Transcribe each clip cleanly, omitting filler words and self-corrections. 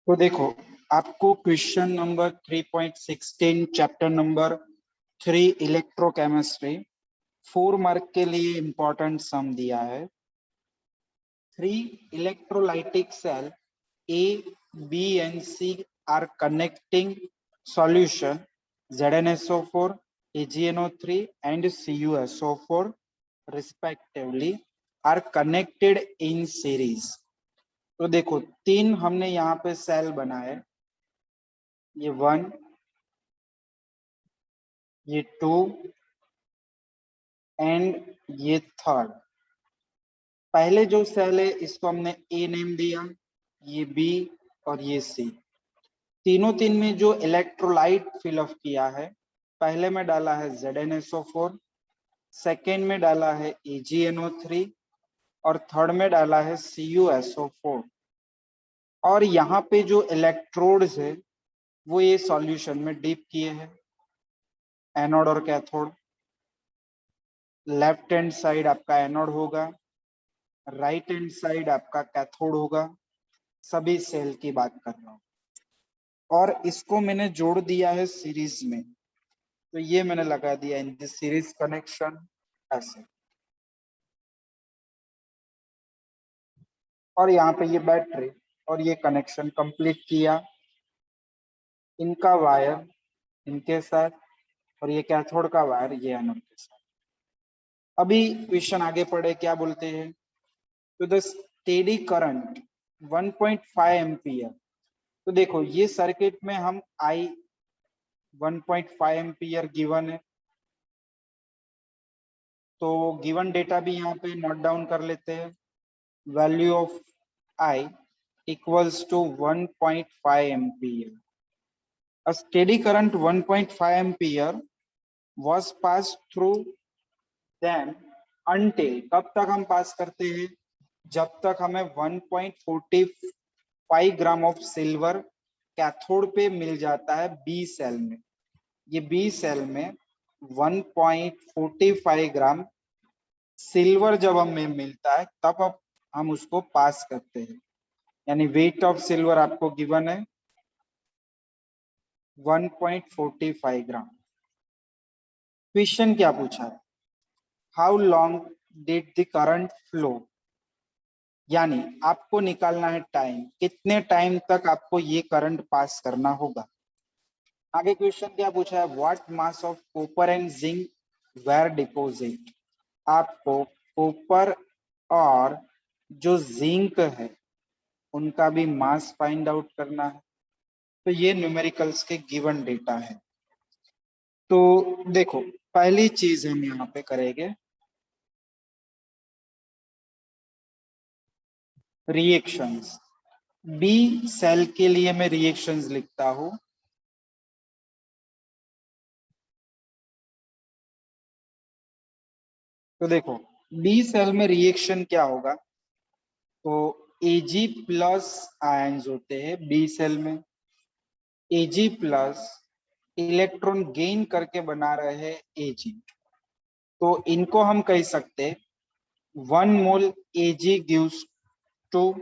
तो देखो, आपको question number 3.16 chapter number 3 electrochemistry 4 mark के लिए इंपॉर्टेंट सम दिया है। 3 electrolytic cell A, B and C are connecting solution ZnSO4, AgNO3 and CuSO4 respectively are connected in series। तो देखो, 3 हमने यहाँ पे सेल बनाए, ये 1, ये 2 एंड ये 3rd। पहले जो सेल है इसको हमने ए नेम दिया, ये बी और ये सी। तीनों तीन में जो इलेक्ट्रोलाइट फिलअप किया है, पहले में डाला है ZnSO4, सेकेंड में डाला है AgNO3 और थर्ड में डाला है CuSO4। और यहाँ पे जो इलेक्ट्रोड्स है वो ये सॉल्यूशन में डिप किए हैं, एनोड और कैथोड। लेफ्ट हैंड साइड आपका एनोड होगा, राइट हैंड साइड आपका कैथोड होगा। सभी सेल की बात कर रहा हूँ। और इसको मैंने जोड़ दिया है सीरीज में, तो ये मैंने लगा दिया इन दिस सीरीज कनेक्शन ऐसे। और यहाँ पे ये बैटरी और ये कनेक्शन कंप्लीट किया, इनका वायर इनके साथ और ये कैथोड का वायर ये एनोड के साथ। अभी क्वेश्चन आगे पढ़े, क्या बोलते हैं? तो द स्टेडी करंट 1.5 एम्पियर। तो देखो, ये सर्किट में हम आई 1.5 एम्पियर गिवन है, तो गिवन डेटा भी यहाँ पे नोट डाउन कर लेते हैं। Value of I equals to 1.5 ampere. A steady current 1.5 ampere was passed through them until, कब तक हम पास करते हैं? जब तक हमें 1.45 ग्राम ऑफ सिल्वर कैथोड पे मिल जाता है बी सेल में। ये बी सेल में 1.45 ग्राम सिल्वर जब हमें मिलता है तब अब हम उसको पास करते हैं। यानी वेट ऑफ सिल्वर आपको गिवन है 1.45 ग्राम। क्वेश्चन क्या पूछा है? How long did the current flow. यानी आपको निकालना है टाइम, कितने टाइम तक आपको ये करंट पास करना होगा। आगे क्वेश्चन क्या पूछा है? What mass of copper and zinc were deposit. आपको कॉपर और जो जिंक है उनका भी मास फाइंड आउट करना है। तो ये न्यूमेरिकल्स के गिवन डेटा है। तो देखो, पहली चीज हम यहाँ पे करेंगे रिएक्शंस। बी सेल के लिए मैं रिएक्शंस लिखता हूं। तो देखो, बी सेल में रिएक्शन क्या होगा? तो Ag प्लस आयंस होते हैं बी सेल में। Ag प्लस इलेक्ट्रॉन गेन करके बना रहे हैं Ag, तो इनको हम कह सकते 1 mole Ag gives to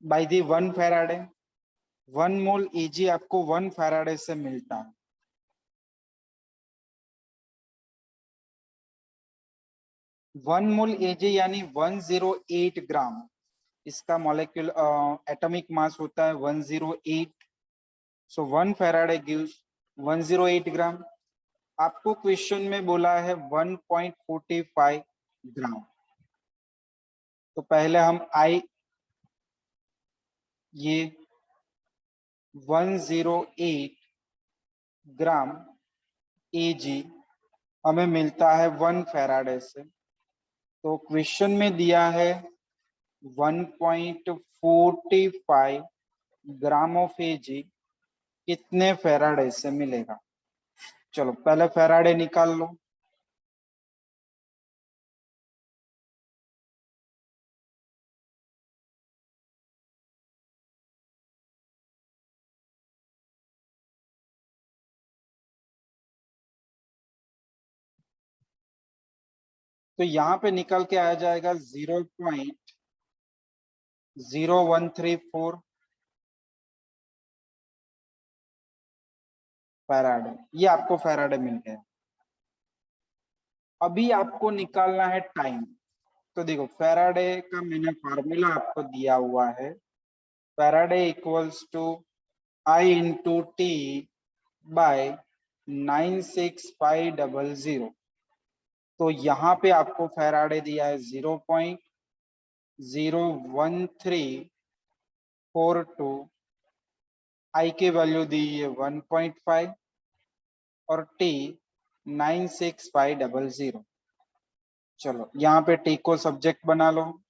by the 1 faraday. 1 mole Ag आपको 1 फैराडे से मिलता है। 1 मोल Ag यानी 108 ग्राम। इसका मॉलिक्यूलर एटॉमिक मास होता है 108। सो 1 फैराडे गिव्स 108 ग्राम। आपको क्वेश्चन में बोला है 1.45 ग्राम। तो पहले हम आई, ये 108 ग्राम Ag हमें मिलता है 1 फैराडे से। तो क्वेश्चन में दिया है 1.45 ग्राम ऑफ Ag कितने फैराडे से मिलेगा। चलो पहले फैराडे निकाल लो। तो यहाँ पे निकल के आ जाएगा 0.0134 फैराडे, ये आपको फैराडे मिल गया। अभी आपको निकालना है टाइम। तो देखो फैराडे का मैंने फार्मूला आपको दिया हुआ है, faraday equals to I into T by 96500। तो यहाँ पे आपको फैराडे दिया है 0.01342, आई की वैल्यू दी है 1.5 और टी 96500। चलो यहाँ पे टी को सब्जेक्ट बना लो।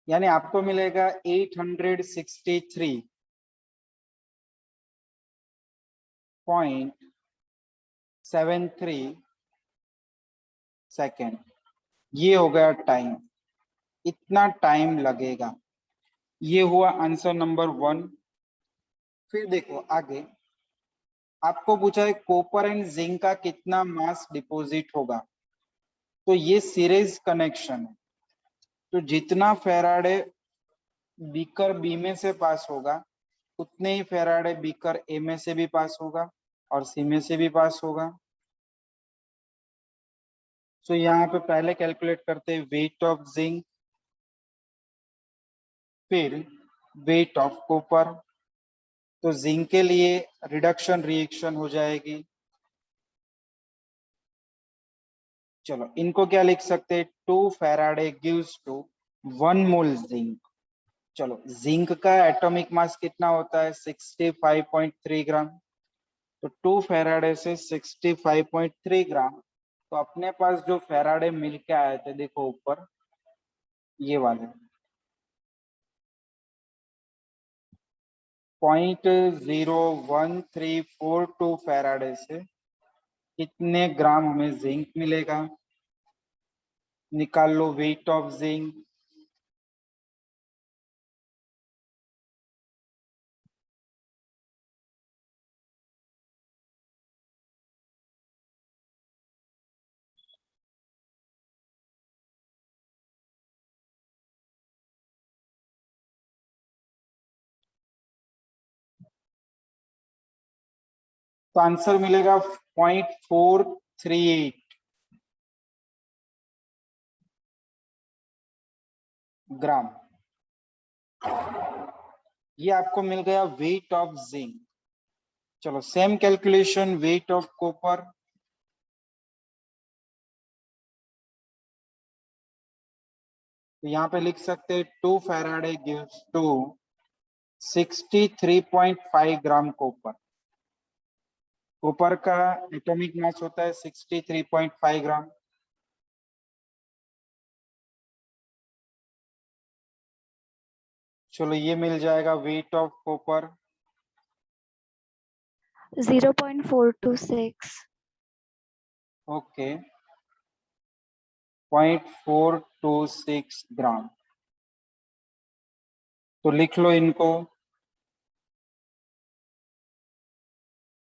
यानी आपको मिलेगा 863.73 सेकेंड, ये हो गया टाइम, इतना टाइम लगेगा। ये हुआ आंसर नंबर 1। फिर देखो आगे आपको पूछा है कॉपर एंड जिंक का कितना मास डिपॉजिट होगा। तो ये सीरीज कनेक्शन है, तो जितना फैराडे बीकर बी में से पास होगा उतने ही फैराडे बीकर ए में से भी पास होगा और सी में से भी पास होगा। तो यहाँ पे पहले कैलकुलेट करते हैं वेट ऑफ जिंक, फिर वेट ऑफ कॉपर। तो जिंक के लिए रिडक्शन रिएक्शन हो जाएगी। चलो इनको क्या लिख सकते हैं, 2 faraday gives to 1 mole zinc. चलो जिंक का एटॉमिक मास कितना होता है, 65.3 ग्राम। तो 2 फैराडे से 65.3 ग्राम। तो अपने पास जो फैराडे मिल के आए थे देखो ऊपर ये वाले 0.01342 फैराडे से कितने ग्राम हमें जिंक मिलेगा, निकाल लो वेट ऑफ जिंक। तो आंसर मिलेगा 0.438 ग्राम। ये आपको मिल गया वेट ऑफ जिंक। चलो same calculation weight of copper. तो यहाँ पे लिख सकते हैं 2 faraday gives to 63.5 gram copper. Copper का एटॉमिक मास होता है 63.5 ग्राम। चलो ये मिल जाएगा weight of copper 0.426। Okay 0.426 gram. तो लिख लो इनको